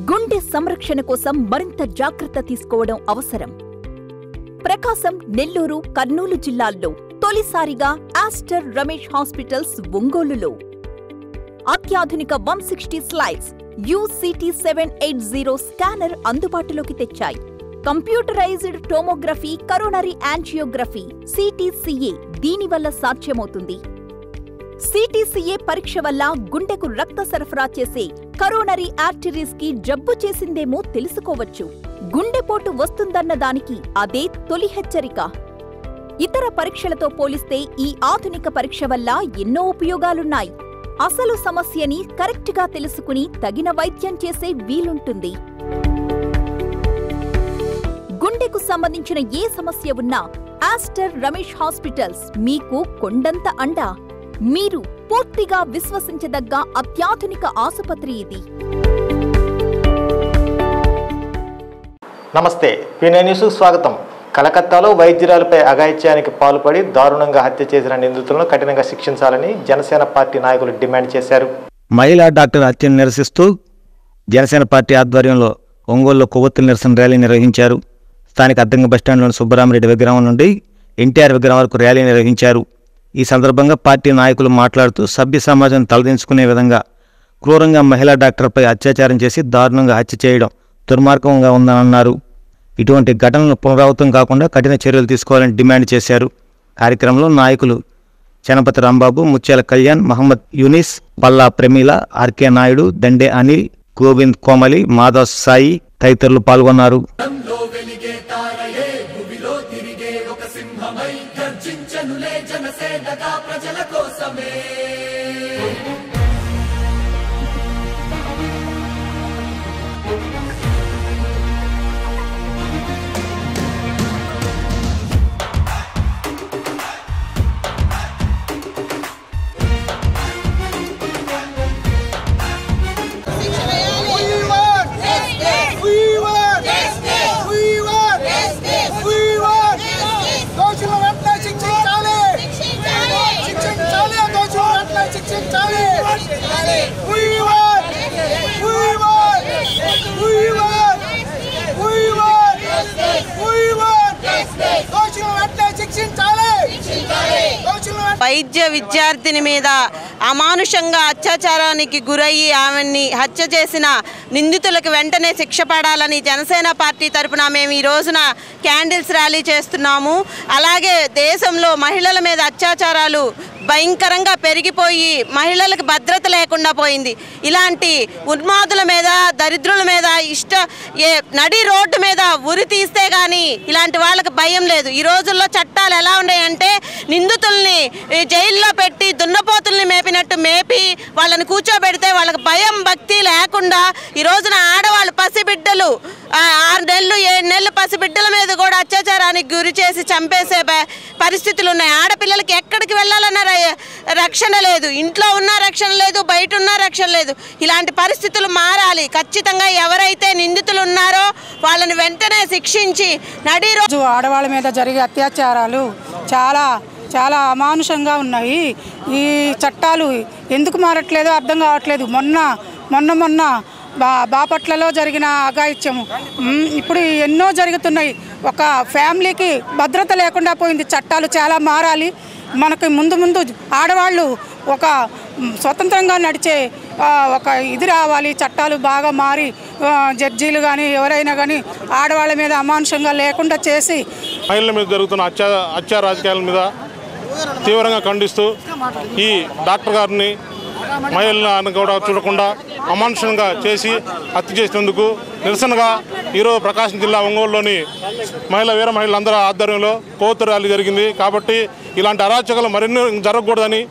గుండె సంరక్షణ కోసం మరింత జాగ్రత్త తీసుకోవడం అవసరం. ప్రకాశం, నెల్లూరు, కర్నూలు జిల్లాల్లో తొలిసారిగా ఆస్టర్ రమేష్ హాస్పిటల్స్ ఒంగోలులో అత్యాధునిక 160 స్లైడ్స్ UCT780 స్కానర్ అందుబాటులోకి తెచ్చాయి. Computerised tomography, coronary angiography, CTCA దీనివల్ల సాధ్యమవుతుంది. CTCA పరీక్ష వల్ల గుండెకు రక్త సరఫరా చేసే కరోనరీ ఆర్టరీస్ కి జబ్బు చేసిందేమో తెలుసుకోవచ్చు. గుండెపోటు వస్తుందన్న దానికి అదే తొలి హెచ్చరిక. ఇతర పరీక్షలతో పోలిస్తే ఈ ఆధునిక పరీక్ష వల్ల ఎన్నో ఉపయోగాలున్నాయి. అసలు సమస్యని కరెక్ట్గా తెలుసుకుని తగిన వైద్యం చేసే వీలుంటుంది. గుండెకు సంబంధించిన ఏ సమస్య ఉన్నా ఆస్టర్ రమేష్ హాస్పిటల్స్ మీకు కొండంత అండ. మీరు పూర్తిగా విశ్వసించదగ్గ అత్యాధునిక ఆసుపత్రి ఇది. నమస్తే, P9 న్యూస్కు స్వాగతం. కలకత్తాలో వైద్యురాలపై అఘాయిత్యానికి పాల్పడి దారుణంగా హత్య చేసిన నిందితులను కఠినంగా శిక్షించాలని జనసేన పార్టీ నాయకులు డిమాండ్ చేశారు. మహిళా డాక్టర్ హత్యను నిరసిస్తూ జనసేన పార్టీ ఆధ్వర్యంలో ఒంగోలులో కొవ్వొత్తుల నిరసన ర్యాలీ నిర్వహించారు. స్థానిక అద్దంకి బస్టాండ్లోని సుబ్బరామరెడ్డి విగ్రహం నుండి NTR విగ్రహం వరకు ర్యాలీ నిర్వహించారు. ఈ సందర్భంగా పార్టీ నాయకులు మాట్లాడుతూ సభ్య సమాజం తలదించుకునే విధంగా క్రూరంగా మహిళా డాక్టర్పై అత్యాచారం చేసి దారుణంగా హత్య చేయడం దుర్మార్గంగా ఉందని అన్నారు. ఇటువంటి ఘటనలు పునరావృతం కాకుండా కఠిన చర్యలు తీసుకోవాలని డిమాండ్ చేశారు. కార్యక్రమంలో నాయకులు చనపతి రాంబాబు, ముత్యాల కళ్యాణ్, మహమ్మద్ యూనిస్, పల్లా ప్రమీల, RK నాయుడు, దండే అనిల్, గోవింద్ కోమలి, మాధవ్ సాయి తదితరులు పాల్గొన్నారు. వైద్య విద్యార్థిని మీద అమానుషంగా అత్యాచారానికి గురయ్యి ఆమెని హత్య చేసిన నిందితులకు వెంటనే శిక్ష పడాలని జనసేన పార్టీ తరపున మేము ఈ రోజున క్యాండిల్స్ ర్యాలీ చేస్తున్నాము. అలాగే దేశంలో మహిళల మీద అత్యాచారాలు భయంకరంగా పెరిగిపోయి మహిళలకు భద్రత లేకుండా పోయింది. ఇలాంటి ఉన్మాదుల మీద, దరిద్రుల మీద నడి రోడ్డు మీద ఉరి తీస్తే కానీ ఇలాంటి వాళ్ళకి భయం లేదు. ఈ రోజుల్లో చట్టాలు ఎలా ఉన్నాయంటే నిందితుల్ని జైల్లో పెట్టి దున్నపోతుల్ని మేపినట్టు మేపి వాళ్ళని కూర్చోబెడితే వాళ్ళకి భయం భక్తి లేకుండా ఈ రోజున ఆడవాళ్ళు పసిబిడ్డలు 6 నెలలు 7 నెలలు పసిబిడ్డల మీద కూడా అత్యాచారానికి గురి చేసి చంపేసే పరిస్థితులు ఉన్నాయి. ఆడపిల్లలకి ఎక్కడికి వెళ్ళాలన్న రక్షణ లేదు, ఇంట్లో ఉన్న రక్షణ లేదు, బయట ఉన్న రక్షణ లేదు. ఇలాంటి పరిస్థితులు మారాలి. ఖచ్చితంగా ఎవరైతే నిందితులు ఉన్నారో వాళ్ళని వెంటనే శిక్షించి నడిరోజు ఆడవాళ్ళ మీద జరిగే అత్యాచారాలు చాలా చాలా అమానుషంగా ఉన్నాయి. ఈ చట్టాలు ఎందుకు మారట్లేదో అర్థం కావట్లేదు. మొన్న బాపట్లలో జరిగిన అఘాయిత్యము, ఇప్పుడు ఎన్నో జరుగుతున్నాయి. ఒక ఫ్యామిలీకి భద్రత లేకుండా పోయింది. చట్టాలు చాలా మారాలి. మనకి ముందు ఆడవాళ్ళు ఒక స్వతంత్రంగా నడిచే ఒక ఇది రావాలి. చట్టాలు బాగా మారి జడ్జీలు కానీ ఎవరైనా కానీ ఆడవాళ్ళ మీద అమానుషంగా లేకుండా చేసి మహిళల మీద జరుగుతున్న హత్య రాజకీయాల మీద తీవ్రంగా ఖండిస్తూ ఈ డాక్టర్ గారిని మహిళలను కూడా చూడకుండా అమానుషంగా చేసి హత్య చేసినందుకు నిరసనగా ఈరోజు ప్రకాశం జిల్లా ఒంగోలులోని వీర మహిళలందరూ ఆధ్వర్యంలో కొవ్వొత్తుల ర్యాలీ జరిగింది. కాబట్టి ఇలాంటి అరాచకాలు మరెన్నో జరగకూడదని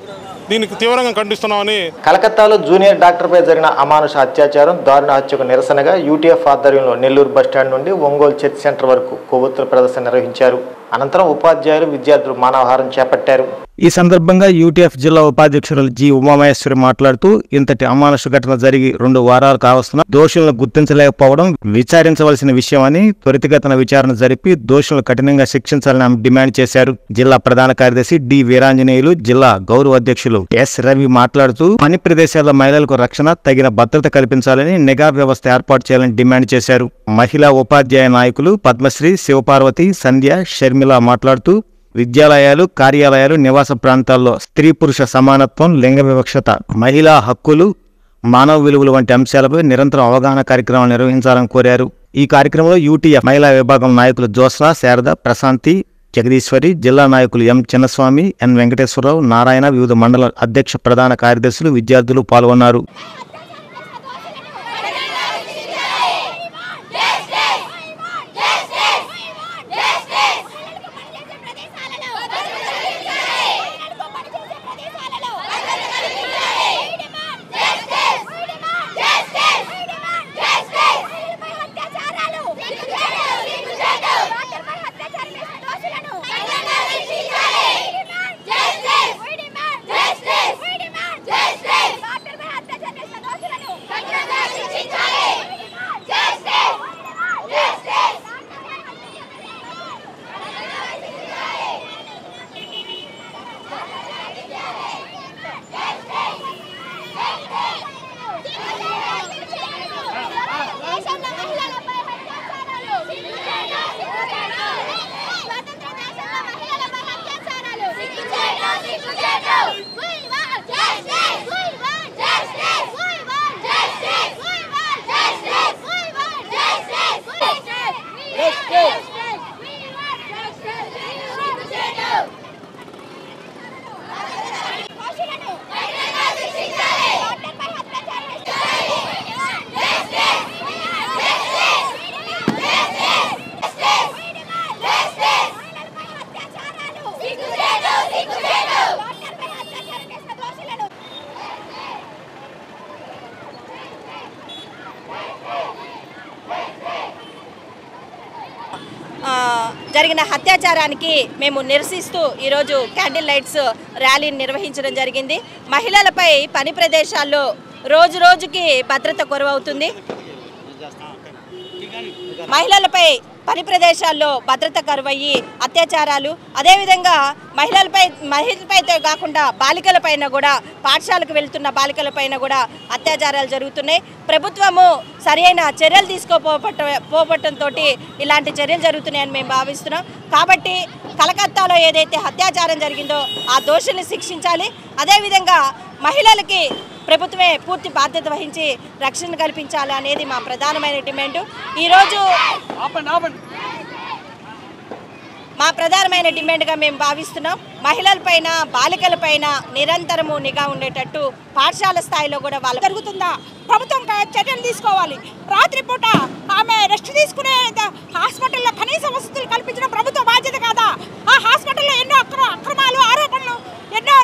దీనికి తీవ్రంగా ఖండిస్తున్నామని. కలకత్తాలో జూనియర్ డాక్టర్పై జరిగిన అమానుష అత్యాచారం, దారుణ హత్యకు నిరసనగా UTF ఆధ్వర్యంలో నెల్లూరు బస్టాండ్ నుండి ఒంగోలు చర్చ్ సెంటర్ వరకు కొవ్వొత్తుల ప్రదర్శన నిర్వహించారు. అనంతరం ఉపాధ్యాయులు, విద్యార్థులు మానవహారం చేపట్టారు. ఈ సందర్భంగా యూటీఎఫ్ జిల్లా ఉపాధ్యక్షురాలు జి ఉమామహేశ్వరి మాట్లాడుతూ ఇంతటి అమానుష ఘటన జరిగి 2 వారాలు కావస్తున్నా దోషులను గుర్తించలేకపోవడం విచారించవలసిన విషయమని త్వరితగతిన విచారణ జరిపి దోషులను కఠినంగా శిక్షించాలని ఆమె డిమాండ్ చేశారు. జిల్లా ప్రధాన కార్యదర్శి డి వీరాంజనేయులు, జిల్లా గౌరవ అధ్యక్షులు ఎస్ రవి మాట్లాడుతూ పని ప్రదేశాల్లో మహిళలకు రక్షణ, తగిన భద్రత కల్పించాలని నిఘా వ్యవస్థ ఏర్పాటు చేయాలని డిమాండ్ చేశారు. మహిళా ఉపాధ్యాయ నాయకులు పద్మశ్రీ, శివపార్వతి, సంధ్య, షర్మిల మాట్లాడుతూ విద్యాలయాలు, కార్యాలయాలు, నివాస ప్రాంతాల్లో స్త్రీ పురుష సమానత్వం, లింగ వివక్షత, మహిళా హక్కులు, మానవ విలువలు వంటి అంశాలపై నిరంతరం అవగాహన కార్యక్రమాలు నిర్వహించాలని కోరారు. ఈ కార్యక్రమంలో యూటీఎఫ్ మహిళా విభాగం నాయకులు జోస్నా, శారద, ప్రశాంతి, జగదీశ్వరి, జిల్లా నాయకులు ఎం చిన్నస్వామి, ఎన్ వెంకటేశ్వరరావు, నారాయణ, వివిధ మండల అధ్యక్ష ప్రధాన కార్యదర్శులు, విద్యార్థులు పాల్గొన్నారు. జరిగిన అత్యాచారానికి మేము నిరసిస్తూ ఈరోజు క్యాండిల్ లైట్స్ ర్యాలీని నిర్వహించడం జరిగింది. మహిళలపై పని ప్రదేశాల్లో రోజు రోజుకి భద్రత కొరవవుతుంది. మహిళలపై పని ప్రదేశాల్లో భద్రత కరువయ్యి అత్యాచారాలు, అదేవిధంగా మహిళలపైతో కాకుండా బాలికలపైన కూడా, పాఠశాలకు వెళ్తున్న బాలికలపైన కూడా అత్యాచారాలు జరుగుతున్నాయి. ప్రభుత్వము సరైన చర్యలు తీసుకోపోవటంతో ఇలాంటి చర్యలు జరుగుతున్నాయని మేము భావిస్తున్నాం. కాబట్టి కలకత్తాలో ఏదైతే అత్యాచారం జరిగిందో ఆ దోషుల్ని శిక్షించాలి. అదేవిధంగా మహిళలకి ప్రభుత్వమే పూర్తి బాధ్యత వహించి రక్షణ కల్పించాలి అనేది మా ప్రధానమైన డిమాండ్. ఈరోజు మా ప్రధానమైన డిమాండ్గా మేము భావిస్తున్నాం. మహిళలపైన, బాలికలపైన నిరంతరము నిఘా ఉండేటట్టు పాఠశాల స్థాయిలో కూడా వాళ్ళు జరుగుతుందా ప్రభుత్వం చర్యలు తీసుకోవాలి. రాత్రిపూట ఆమె రెస్ట్ తీసుకునే హాస్పిటల్లో కనీస వసతులు కల్పించడం ప్రభుత్వ బాధ్యత కాదా? ఆ హాస్పిటల్లో ఎన్నో అక్రమాలు, ఆరోపణలు, ఎన్నో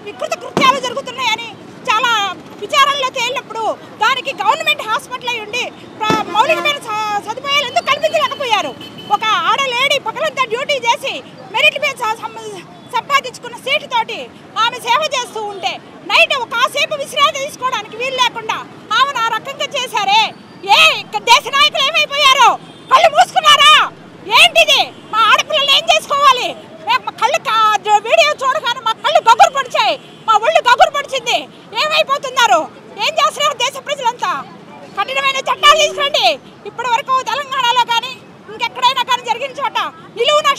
వికృత కృత్యాలు జరుగుతున్నాయని చాలా విచారణలో తేలినప్పుడు దానికి గవర్నమెంట్ హాస్పిటల్ అయి ఉండి మౌలికమైన సదుపాయాలు ఎందుకు కల్పించలేకపోయారు? ఒక ఆడలేడీ పగలంతా డ్యూటీ చేసి మెరిట్ మీద సంపాదించుకున్న సీటు తోటి ఆమె సేవ చేస్తూ ఉంటే నైట్ ఒక కాసేపు విశ్రాంతి తీసుకోవడానికి వీలు లేకుండా ఆమెను ఆ రకంగా చేశారే. దేశ నాయకులు ఏమైపోయారో? కళ్ళు మూసుకున్నారా? ఏంటిది? మా ఆడపిల్లలు ఏం చేసుకోవాలి? మా కళ్ళు వీడియో చూడగానే మా కళ్ళు గగురు పడిచాయి, మా ఒళ్ళు గగురు పడిచింది. ఏమైపోతున్నారు? ఏం చేస్తున్నారు దేశ ప్రజలంతా? కఠినమైన చట్టాలు తీసుకురండి. ఇప్పటి వరకు తెలంగాణలో కానీ ఇంకెక్కడైనా కానీ జరిగిన చోట నిలువున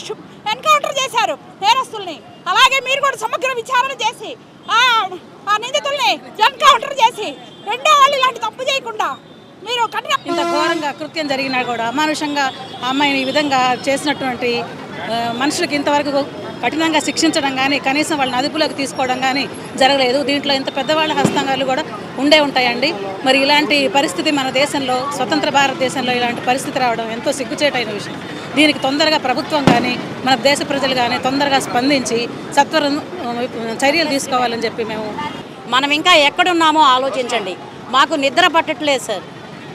ఎన్కౌంటర్ చేశారు నేరస్తుల్ని. అలాగే మీరు కూడా సమగ్ర విచారణ చేసి ఆ నిందితుల్ని ఎన్కౌంటర్ చేసి రెండో వాళ్ళు ఇలాంటి తప్పు చేయకుండా మీరు ఇంత ఘోరంగా కృత్యం జరిగినా కూడా అమానుషంగా అమ్మాయిని ఈ విధంగా చేసినటువంటి మనుషులకు ఇంతవరకు కఠినంగా శిక్షించడం కానీ, కనీసం వాళ్ళని అదుపులోకి తీసుకోవడం కానీ జరగలేదు. దీంట్లో ఇంత పెద్దవాళ్ళ హస్తంగాలు కూడా ఉండే ఉంటాయండి. మరి ఇలాంటి పరిస్థితి మన దేశంలో, స్వతంత్ర భారతదేశంలో ఇలాంటి పరిస్థితి రావడం ఎంతో సిగ్గుచేటైన విషయం. దీనికి తొందరగా ప్రభుత్వం కానీ, మన దేశ ప్రజలు కానీ తొందరగా స్పందించి సత్వరం చర్యలు తీసుకోవాలని చెప్పి మేము మనం ఇంకా ఎక్కడున్నామో ఆలోచించండి. మాకు నిద్ర పట్టట్లేదు సార్.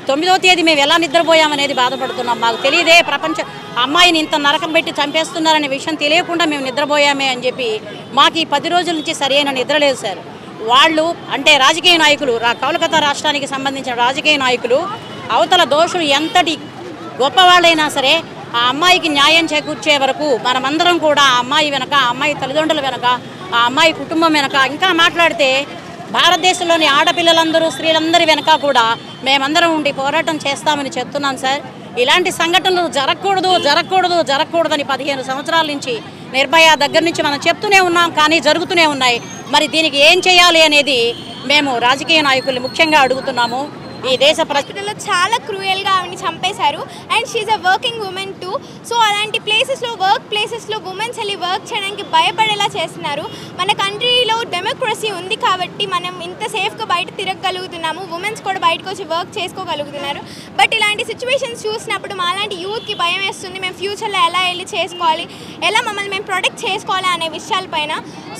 9వ తేదీ మేము ఎలా నిద్రపోయామనేది బాధపడుతున్నాం. మాకు తెలియదే ప్రపంచం అమ్మాయిని ఇంత నరకం పెట్టి చంపేస్తున్నారనే విషయం తెలియకుండా మేము నిద్రపోయామే అని చెప్పి మాకు ఈ 10 రోజుల నుంచి సరైన నిద్ర లేదు సార్. వాళ్ళు అంటే రాజకీయ నాయకులు, కోల్కతా రాష్ట్రానికి సంబంధించిన రాజకీయ నాయకులు అవతల దోషులు ఎంతటి గొప్పవాళ్ళైనా సరే ఆ అమ్మాయికి న్యాయం చేకూర్చే వరకు మనమందరం కూడా ఆ అమ్మాయి వెనక, ఆ అమ్మాయి తల్లిదండ్రుల వెనక, ఆ అమ్మాయి కుటుంబం వెనక, ఇంకా మాట్లాడితే భారతదేశంలోని ఆడపిల్లలందరూ స్త్రీలందరి వెనక కూడా మేమందరం ఉండి పోరాటం చేస్తామని చెప్తున్నాం సార్. ఇలాంటి సంఘటనలు జరగకూడదని 15 సంవత్సరాల నుంచి నిర్భయ దగ్గర నుంచి మనం చెప్తూనే ఉన్నాం, కానీ జరుగుతూనే ఉన్నాయి. మరి దీనికి ఏం చేయాలి అనేది మేము రాజకీయ నాయకుల్ని ముఖ్యంగా అడుగుతున్నాము. ఈ దేశ ప్రజల్లో చాలా క్రూయల్గా ఆవిడని చంపేశారు. And she's a working woman too. So అలాంటి ప్లేసెస్లో, వర్క్ ప్లేసెస్లో ఉమెన్స్ వెళ్ళి వర్క్ చేయడానికి భయపడేలా చేస్తున్నారు. మన కంట్రీలో డెమోక్రసీ ఉంది కాబట్టి మనం ఇంత సేఫ్గా బయట తిరగగలుగుతున్నాము. ఉమెన్స్ కూడా బయటకు వచ్చి వర్క్ చేసుకోగలుగుతున్నారు. బట్ ఇలాంటి సిచ్యువేషన్స్ చూసినప్పుడు మాలాంటి యూత్కి భయం వేస్తుంది. మేము ఫ్యూచర్లో ఎలా వెళ్ళి చేసుకోవాలి, ఎలా మమ్మల్ని మేము ప్రొటెక్ట్ చేసుకోవాలి అనే విషయాలపైన.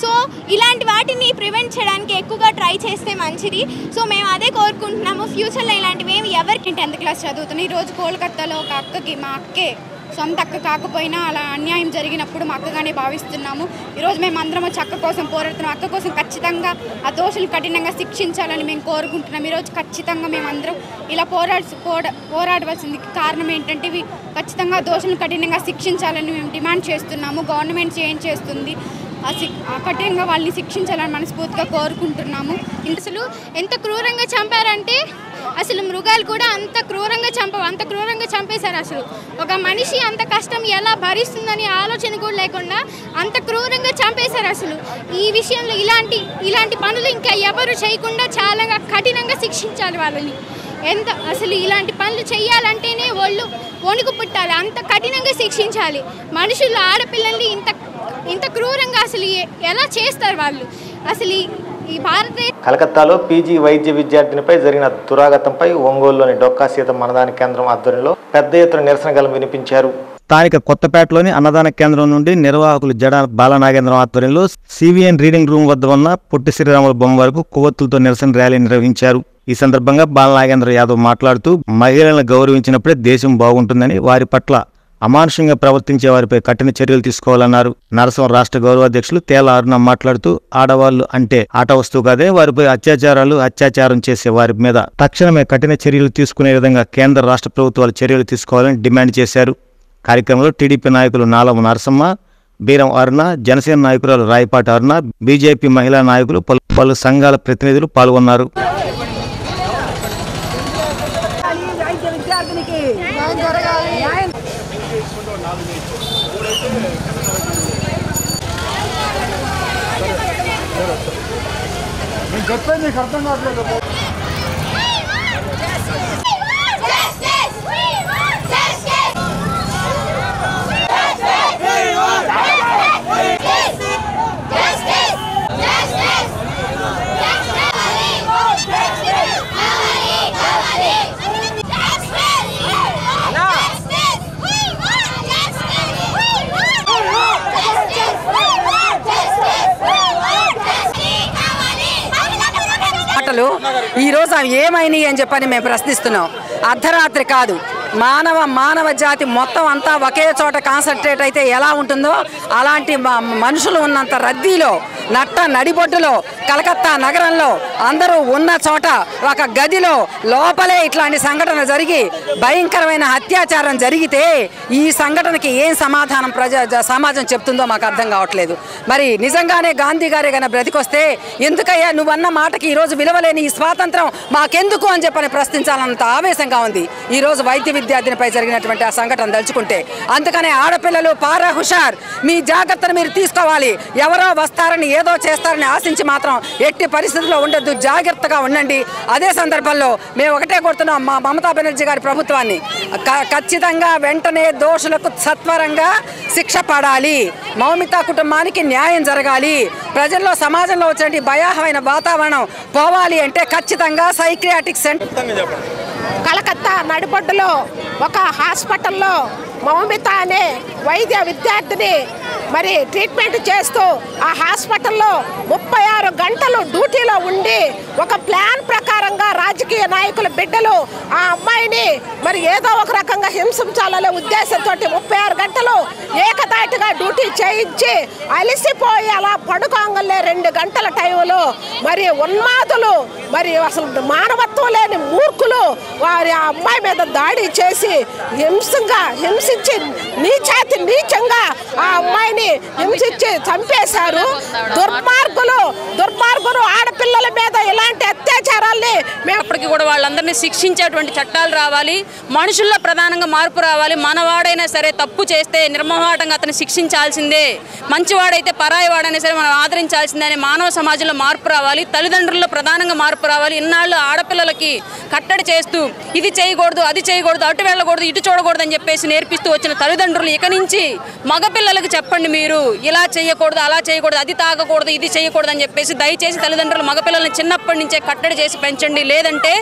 సో ఇలాంటి వాటిని ప్రివెంట్ చేయడానికి ఎక్కువగా ట్రై చేస్తే మంచిది. సో మేము అదే కోరుకుంటున్నాము. ఫ్యూచర్లో ఇలాంటివి ఏమి ఎవరికి 10th క్లాస్ చదువుతున్నాయి. ఈరోజు కోల్కతాలో ఒక అక్కకి, మా అక్కే సొంత అక్క కాకపోయినా అలా అన్యాయం జరిగినప్పుడు మా అక్కగానే భావిస్తున్నాము. ఈరోజు మేము అందరం వచ్చి అక్క కోసం పోరాడుతున్నాం. అక్క కోసం ఖచ్చితంగా ఆ దోషులు కఠినంగా శిక్షించాలని మేము కోరుకుంటున్నాం. ఈరోజు ఖచ్చితంగా మేమందరం ఇలా పోరాడవలసింది కారణం ఏంటంటే ఇవి ఖచ్చితంగా దోషులను కఠినంగా శిక్షించాలని మేము డిమాండ్ చేస్తున్నాము. గవర్నమెంట్ ఏం చేస్తుంది, కఠినంగా వాళ్ళని శిక్షించాలని మనస్ఫూర్తిగా కోరుకుంటున్నాము. అసలు ఎంత క్రూరంగా చంపారంటే అసలు మృగాలు కూడా అంత క్రూరంగా చంపేశారు. అసలు ఒక మనిషి అంత కష్టం ఎలా భరిస్తుందని ఆలోచన కూడా లేకుండా అంత క్రూరంగా చంపేశారు. అసలు ఈ విషయంలో ఇలాంటి పనులు ఇంకా ఎవరు చేయకుండా చాలా కఠినంగా శిక్షించాలి వాళ్ళని. అసలు ఇలాంటి పనులు చేయాలంటేనే వాళ్ళు వణుకు పుట్టాలి, అంత కఠినంగా శిక్షించాలి. మనుషులు ఆడపిల్లల్ని ఇంత క్రూరంగా అసలు ఎలా చేస్తారు వాళ్ళు? అసలు ఈ భారతదేశ కలకత్తాలో పీజీ వైద్య విద్యార్థినిపై జరిగిన దురాగతంపై ఒంగోలులోని డొక్కా సీత అన్నదాన కేంద్రం ఆధ్వర్యంలో పెద్ద ఎత్తున నిరసన గళం వినిపించారు. స్థానిక కొత్తపేటలోని అన్నదాన కేంద్రం నుండి నిర్వాహకులు జడ బాలనాగేంద్రం ఆధ్వర్యంలో సివిఎన్ రీడింగ్ రూమ్ వద్ద ఉన్న పొట్టి శ్రీరాముల బొమ్మ వరకు కొవ్వొత్తులతో నిరసన ర్యాలీ నిర్వహించారు. ఈ సందర్భంగా బాలనాగేంద్ర యాదవ్ మాట్లాడుతూ మహిళలను గౌరవించినప్పుడే దేశం బాగుంటుందని, వారి పట్ల అమానుషంగా ప్రవర్తించే వారిపై కఠిన చర్యలు తీసుకోవాలన్నారు. నరసం రాష్ట్ర గౌరవాధ్యక్షులు తేల అరుణ మాట్లాడుతూ ఆడవాళ్లు అంటే ఆట వస్తువు కాదే, వారిపై అత్యాచారం చేసే వారి మీద తక్షణమే కఠిన చర్యలు తీసుకునే విధంగా కేంద్ర రాష్ట్ర ప్రభుత్వాలు చర్యలు తీసుకోవాలని డిమాండ్ చేశారు. కార్యక్రమంలో టీడీపీ నాయకులు నాలము నరసమ్మ, బీరం అరుణ, జనసేన నాయకురాలు రాయపాటి అరుణ, బీజేపీ మహిళా నాయకులు, పలు సంఘాల ప్రతినిధులు పాల్గొన్నారు. చెప్పండి, నీకు అర్థం కావట్లేదు. ఈరోజు అవి ఏమైనాయి అని చెప్పని మేము ప్రశ్నిస్తున్నాం. అర్ధరాత్రి కాదు, మానవ జాతి మొత్తం అంతా ఒకే చోట కాన్సన్ట్రేట్ అయితే ఎలా ఉంటుందో అలాంటి మనుషులు ఉన్నంత రద్దీలో, నడిబొడ్డులో, కలకత్తా నగరంలో అందరూ ఉన్న చోట ఒక గదిలో లోపలే ఇట్లాంటి సంఘటన జరిగి భయంకరమైన అత్యాచారం జరిగితే ఈ సంఘటనకి ఏం సమాధానం సమాజం చెప్తుందో మాకు అర్థం కావట్లేదు. మరి నిజంగానే గాంధీ గారే కన్నా బ్రతికొస్తే ఎందుకయ్యా నువ్వన్న మాటకి ఈరోజు విలువలేని ఈ స్వాతంత్రం మాకెందుకు అని చెప్పని ప్రశ్నించాలన్నంత ఆవేశంగా ఉంది ఈరోజు వైద్య విద్యార్థినిపై జరిగినటువంటి ఆ సంఘటన తలుచుకుంటే. అందుకనే ఆడపిల్లలు పారా హుషార్, మీ జాగ్రత్తను మీరు తీసుకోవాలి. ఎవరో వస్తారని ఏదో చేస్తారని ఆశించి మాత్రం ఎట్టి పరిస్థితుల్లో ఉండొద్దు, జాగ్రత్తగా ఉండండి. అదే సందర్భంలో మేము ఒకటే కోరుతున్నాం మా మమతా బెనర్జీ గారి ప్రభుత్వాన్ని, ఖచ్చితంగా వెంటనే దోషులకు సత్వరంగా శిక్ష పడాలి. మౌమిత కుటుంబానికి న్యాయం జరగాలి. ప్రజల్లో సమాజంలో వచ్చినటువంటి భయాహమైన వాతావరణం పోవాలి అంటే ఖచ్చితంగా సైక్రియాటిక్ సెంటర్ కలకత్తా నడిబొడ్డులో ఒక హాస్పిటల్లో మౌమిత అనే వైద్య విద్యార్థిని మరి ట్రీట్మెంట్ చేస్తూ ఆ హాస్పిటల్లో 36 గంటలు డ్యూటీలో ఉండి ఒక ప్లాన్ ప్రకారంగా రాజకీయ నాయకుల బిడ్డలు ఆ అమ్మాయిని మరి ఏదో ఒక రకంగా హింసించాలనే ఉద్దేశంతో 36 గంటలు ఏకదాటిగా డ్యూటీ చేయించి అలసిపోయి అలా పడుకోంగలే 2 గంటల టైంలో మరి ఉన్మాదులు మరి అసలు మానవత్వం లేని మూర్ఖులు వారి ఆ అమ్మాయి మీద దాడి చేసి హింసించి నీచంగా ఆ అమ్మాయిని హింసించి చంపేశారు. దుర్మార్గులు ఆడపిల్లల మీద ఇలాంటి అత్యాచారాల్ని అప్పటికి కూడా వాళ్ళందరినీ శిక్షించేటువంటి చట్టాలు రావాలి. మనుషుల్లో ప్రధానంగా మార్పు రావాలి. మనవాడైనా సరే తప్పు చేస్తే నిర్మోహాటంగా అతను శిక్షించాల్సిందే, మంచివాడైతే పరాయి వాడైనా సరే మనం ఆదరించాల్సిందే అనే మానవ సమాజంలో మార్పు రావాలి. తల్లిదండ్రుల్లో ప్రధానంగా మార్పు రావాలి. ఇన్నాళ్ళు ఆడపిల్లలకి కట్టడి చేస్తూ ఇది చేయకూడదు, అది చేయకూడదు, అటు వెళ్ళకూడదు, ఇటు చూడకూడదు అని చెప్పేసి నేర్పిస్తూ వచ్చిన తల్లిదండ్రులు ఇక నుంచి మగపిల్లలకు చెప్పండి, మీరు ఇలా చేయకూడదు, అలా చేయకూడదు, అది తాగకూడదు, ఇది చేయకూడదు అని చెప్పేసి దయచేసి తల్లిదండ్రులు మగపిల్లల్ని చిన్నప్పటి నుంచే కట్టడి చేసి పెంచండి. లేదంటే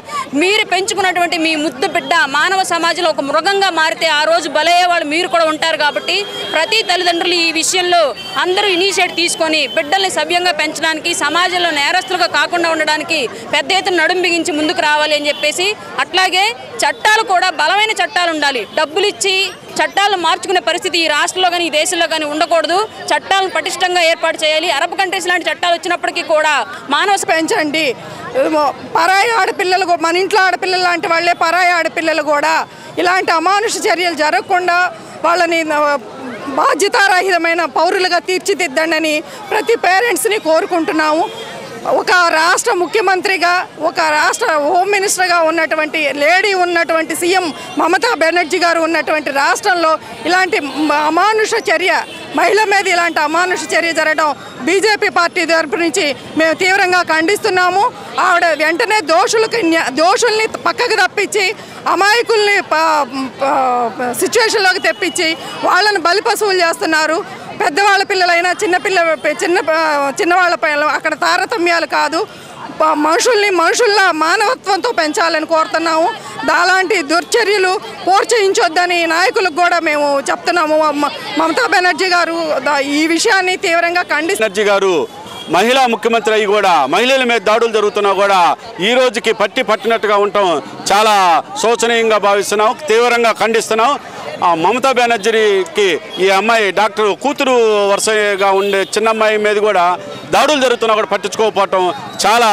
మీరు పెంచుకున్నటువంటి మీ ముద్దు బిడ్డ మానవ సమాజంలో ఒక మృగంగా మారితే ఆ రోజు బలయ్యే వాళ్ళు మీరు కూడా ఉంటారు. కాబట్టి ప్రతి తల్లిదండ్రులు ఈ విషయంలో అందరూ ఇనిషియేట్ తీసుకొని బిడ్డల్ని సవ్యంగా పెంచడానికి, సమాజంలో నేరస్తులుగా కాకుండా ఉండడానికి పెద్ద ఎత్తున నడుం బిగించి ముందుకు రావాలి అని చెప్పేసి, అట్లాగే చట్టాలు కూడా బలమైన చట్టాలు ఉండాలి. డబ్బులు ఇచ్చి చట్టాలు మార్చుకునే పరిస్థితి ఈ రాష్ట్రంలో కానీ ఈ దేశంలో కానీ ఉండకూడదు. చట్టాలను పటిష్టంగా ఏర్పాటు చేయాలి. అరబ్ కంట్రీస్ లాంటి చట్టాలు వచ్చినప్పటికీ కూడా మానవ పెంచండి. పరాయి ఆడపిల్లలు, మన ఇంట్లో ఆడపిల్లలు లాంటి వాళ్ళే పరాయి ఆడపిల్లలు కూడా ఇలాంటి అమానుష చర్యలు జరగకుండా వాళ్ళని బాధ్యతారహితమైన పౌరులుగా తీర్చిదిద్దండి ప్రతి పేరెంట్స్ని కోరుకుంటున్నాము. ఒక రాష్ట్ర ముఖ్యమంత్రిగా, ఒక రాష్ట్ర హోమ్ మినిస్టర్గా ఉన్నటువంటి లేడీ ఉన్నటువంటి సీఎం మమతా బెనర్జీ గారు ఉన్నటువంటి రాష్ట్రంలో ఇలాంటి అమానుష చర్య, మహిళ మీద ఇలాంటి అమానుష చర్య జరగడం బీజేపీ పార్టీ తరపు నుంచి మేము తీవ్రంగా ఖండిస్తున్నాము. ఆవిడ వెంటనే దోషుల్ని పక్కకు తప్పించి అమాయకుల్ని సిచ్యువేషన్లోకి తెప్పించి వాళ్ళని బలిపశువులు చేస్తున్నారు. పెద్దవాళ్ళ పిల్లలైనా చిన్నవాళ్ళ పిల్లలు అక్కడ తారతమ్యాలు కాదు, మనుషుల్లా మానవత్వంతో పెంచాలని కోరుతున్నాము. అలాంటి దుర్చర్యలు ప్రోత్సహించొద్దని నాయకులకు కూడా మేము చెప్తున్నాము. మమతా బెనర్జీ గారు ఈ విషయాన్ని తీవ్రంగా ఖండిస్తున్నారు. మహిళా ముఖ్యమంత్రి అయ్యి కూడా మహిళల మీద దాడులు జరుగుతున్నా కూడా ఈ రోజుకి పట్టినట్టుగా ఉండటం చాలా శోచనీయంగా భావిస్తున్నాం, తీవ్రంగా ఖండిస్తున్నాం. మమతా బెనర్జీకి ఈ అమ్మాయి డాక్టర్ కూతురు వరుసగా ఉండే చిన్న అమ్మాయి మీద కూడా దాడులు జరుగుతున్నా కూడా పట్టించుకోకపోవటం చాలా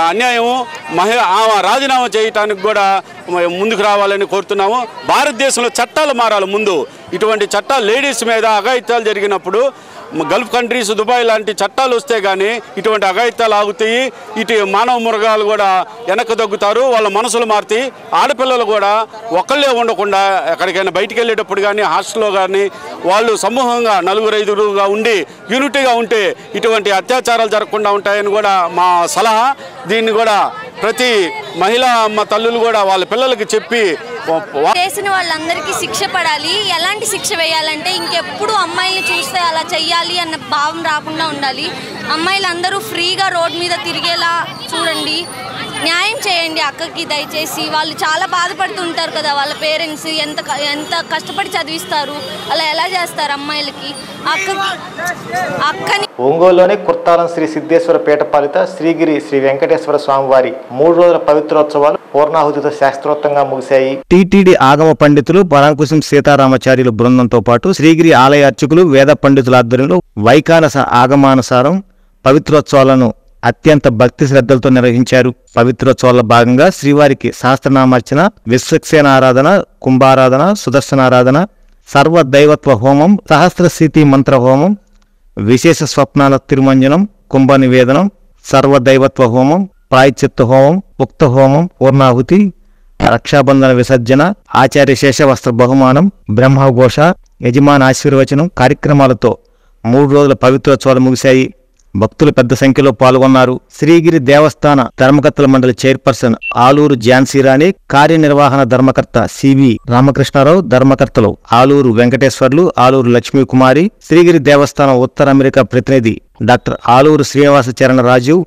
అన్యాయము. ఆమె రాజీనామా చేయటానికి కూడా ముందుకు రావాలని కోరుతున్నాము. భారతదేశంలో చట్టాలు మారాలి. ముందు ఇటువంటి చట్టాలు లేడీస్ మీద అఘాయిత్యాలు జరిగినప్పుడు గల్ఫ్ కంట్రీస్, దుబాయ్ లాంటి చట్టాలు వస్తే కానీ ఇటువంటి అఘాయిత్యాలు ఆగుతాయి. ఇటు మానవ మృగాలు కూడా వెనక్కి తగ్గుతారు, వాళ్ళ మనసులు మారుతాయి. ఆడపిల్లలు కూడా ఒకళ్ళే ఉండకుండా ఎక్కడికైనా బయటికి వెళ్ళేటప్పుడు కానీ హాస్టల్లో కానీ వాళ్ళు సమూహంగా 4-5గా ఉండి యూనిటీగా ఉంటే ఇటువంటి అత్యాచారాలు జరగకుండా ఉంటాయని కూడా మా సలహా. దీన్ని కూడా ప్రతి మహిళా అమ్మ తల్లులు కూడా వాళ్ళ పిల్లలకి చెప్పి చేసిన వాళ్ళందరికీ శిక్ష పడాలి. ఎలాంటి శిక్ష వేయాలంటే ఇంకెప్పుడు అమ్మాయిల్ని చూస్తే అలా చెయ్యాలి అన్న భావం రాకుండా ఉండాలి. అమ్మాయిలందరూ ఫ్రీగా రోడ్ మీద తిరిగేలా చూడండి. న్యాయం చేయండి అక్కకి దయచేసి. వాళ్ళు చాలా బాధపడుతుంటారు కదా, వాళ్ళ పేరెంట్స్ ఎంత కష్టపడి చదివిస్తారు, అలా ఎలా చేస్తారు అమ్మాయిలకి. అక్కని ఒంగోలులోని కుర్తాలం శ్రీ సిద్ధేశ్వర పీఠపాలిత శ్రీగిరి శ్రీ వెంకటేశ్వర స్వామివారి 3 రోజుల పవిత్రోత్సవాలు పూర్ణాహుతితో శాస్త్రోక్తంగా ముగిశాయి. టీటీడీ ఆగమ పండితులు పరాంకుశం సీతారామాచార్యుల బృందంతో పాటు శ్రీగిరి ఆలయ అర్చకులు వేద పండితుల ఆధ్వర్యంలో వైకానస ఆగమానుసారం పవిత్రోత్సవాలను అత్యంత భక్తి శ్రద్ధలతో నిర్వహించారు. పవిత్రోత్సవాల్లో భాగంగా శ్రీవారికి సహస్రనామార్చన, విశ్వక్సేన ఆరాధన, కుంభారాధన, సుదర్శనారాధన, సర్వదైవత్వ హోమం, సహస్రశీతి మంత్ర హోమం, విశేష స్వప్నాల తిరుమంజనం, కుంభ నివేదనం, సర్వదైవత్వ హోమం, ప్రాయశ్చిత్త హోమం, ఉక్త హోమం, పూర్ణాహుతి, రక్షాబంధన విసర్జన, ఆచార్య శేషవస్త్ర బహుమానం, బ్రహ్మఘోష, యజమాన ఆశీర్వచనం కార్యక్రమాలతో 3 రోజుల పవిత్రోత్సవాలు ముగిశాయి. భక్తులు పెద్ద సంఖ్యలో పాల్గొన్నారు. శ్రీగిరి దేవస్థాన ధర్మకర్తల మండలి చైర్పర్సన్ ఆలూరు ఝాన్సీరాణి, కార్యనిర్వహణ ధర్మకర్త సివి రామకృష్ణారావు, ధర్మకర్తలు ఆలూరు వెంకటేశ్వర్లు, ఆలూరు లక్ష్మీకుమారి, శ్రీగిరి దేవస్థానం ఉత్తర అమెరికా ప్రతినిధి డాక్టర్ ఆలూరు శ్రీనివాస చరణ రాజు,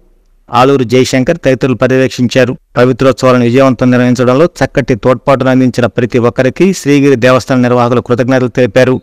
ఆలూరు జయశంకర్ తదితరులు పర్యవేక్షించారు. పవిత్రోత్సవాలను విజయవంతం నిర్వహించడంలో చక్కటి తోడ్పాటును అందించిన ప్రతి ఒక్కరికి శ్రీగిరి దేవస్థాన నిర్వాహకులు కృతజ్ఞతలు తెలిపారు.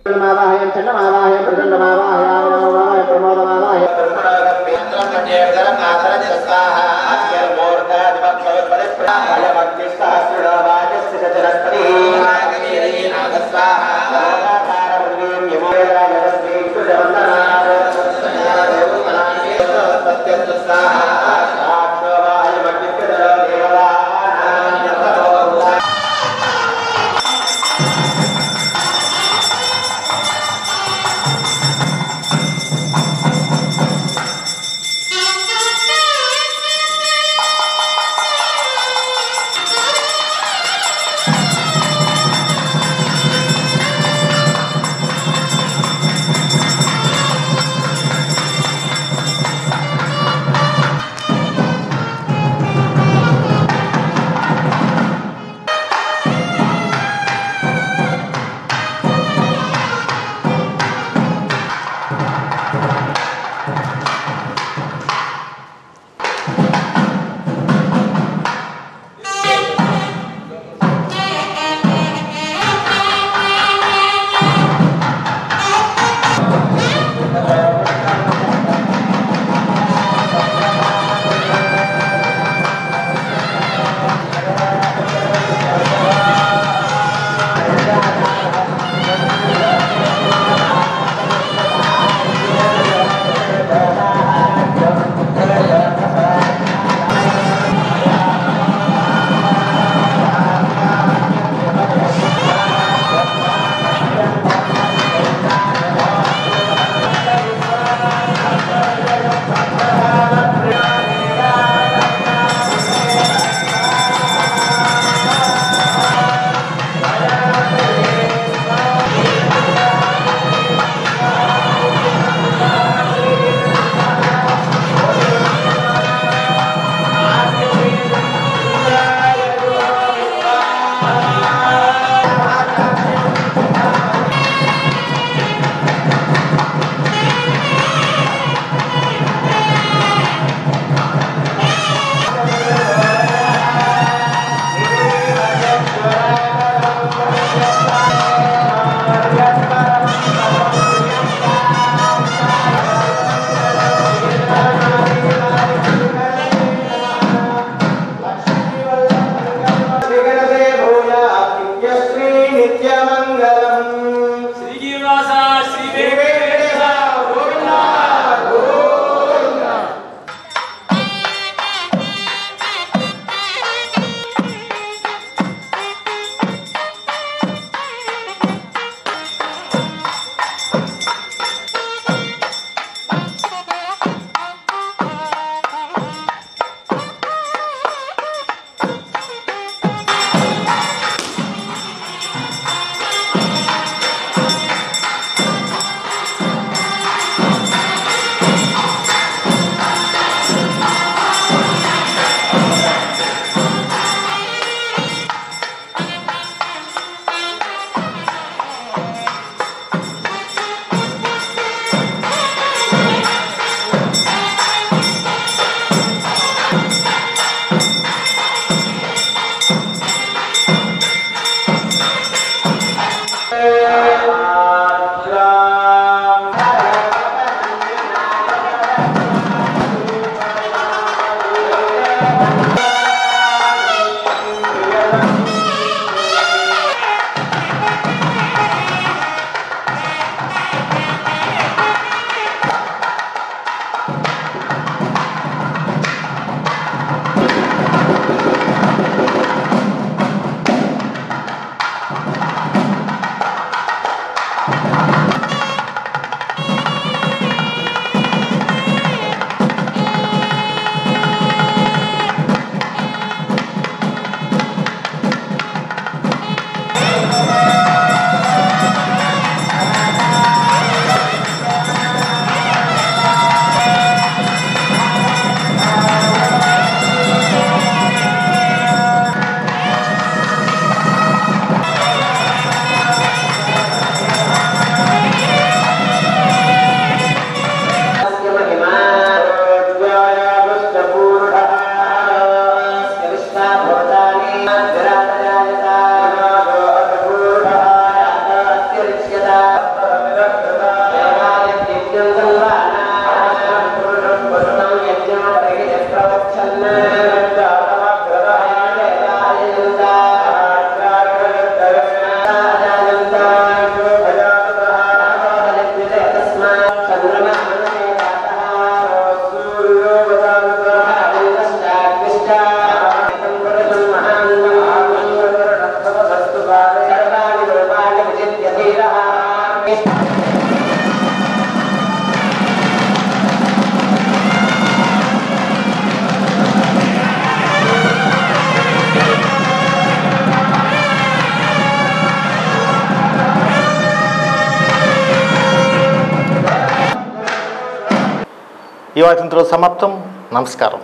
యువతంత్రులు సమాప్తం. నమస్కారం.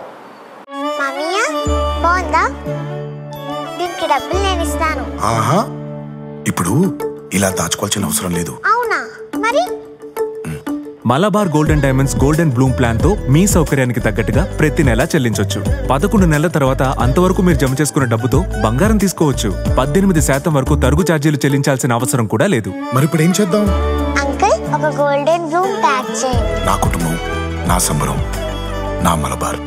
మామయ్య బాగుందా? దీనికి డబ్బులు నేను ఇస్తాను. ఆహా, ఇప్పుడు ఇలా దాచుకోవాల్సిన అవసరం లేదు. అవునా? మరి Malabar golden diamonds golden Bloom plan తో మీ సౌకర్యానికి తగ్గట్టుగా ప్రతి నెల చెల్లించొచ్చు. 11 నెలల తర్వాత అంతవరకు మీరు జమ చేసుకున్న డబ్బుతో బంగారం తీసుకోవచ్చు. 18% వరకు తరుగు ఛార్జీలు చెల్లించాల్సిన అవసరం కూడా లేదు. మరి ఇప్పుడు ఏం చేద్దాం? అంకుల్, ఒక గోల్డెన్ బ్లూమ్ ప్యాక్ చేయండి. నా కుటుంబం, నా సంబరం, నా మలబార్.